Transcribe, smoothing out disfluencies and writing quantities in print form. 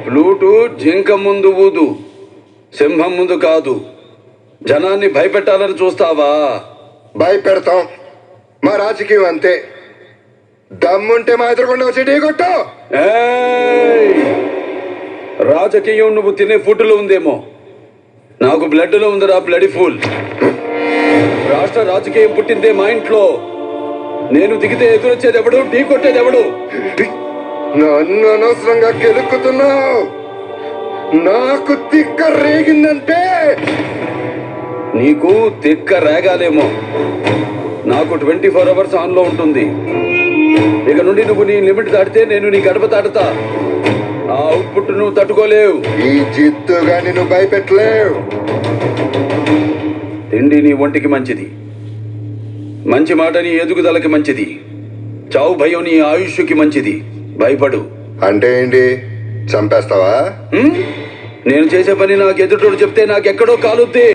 Flute జింక ముందు ఊదు, సింహం ముందు కాదు. జనాన్ని భయపెట్టాలని చూస్తావా? భయపెడతాం. మా రాజకీయం అంతే. దమ్ముంటే మా ఎదురుకుండా వచ్చి ఢీ కొట్టు. ఏయ్! రాజకీయం నువ్వు తినే ఫుడ్లో ఉందేమో, నాకు బ్లడ్లో ఉందిరా బ్లడీ ఫుల్. రాష్ట్ర రాజకీయం పుట్టిందే మా ఇంట్లో. నేను దిగితే ఎదురొచ్చేది ఎవడు, ఢీ కొట్టేది ఎవడు? నన్ను అనవసరంగా కెలుక్కుతున్నావు. నాకు తిక్క రేగిందంటే నీకు తిక్క రేగాలేమో, నాకు 24 hours ఆన్లో ఉంటుంది. ఇక నుండి నువ్వు నీ లిమిట్ దాటితే నేను నీ గడప దాటుతా. ఆ అవుట్పుట్ నువ్వు తట్టుకోలేవు. ఈ జిత్తుగా నిన్ను భయపెట్టలేవు. తిండి నీ ఒంటికి మంచిది, మంచి మాట నీ ఎదుగుదలకి మంచిది, చావు భయం నీ ఆయుష్కి మంచిది. భయపడు. అంటే ఏంటి, చంపేస్తావా? నేను చేసే పని నాకు ఎదుటోడు చెప్తే నాకెక్కడో కాలుద్ది.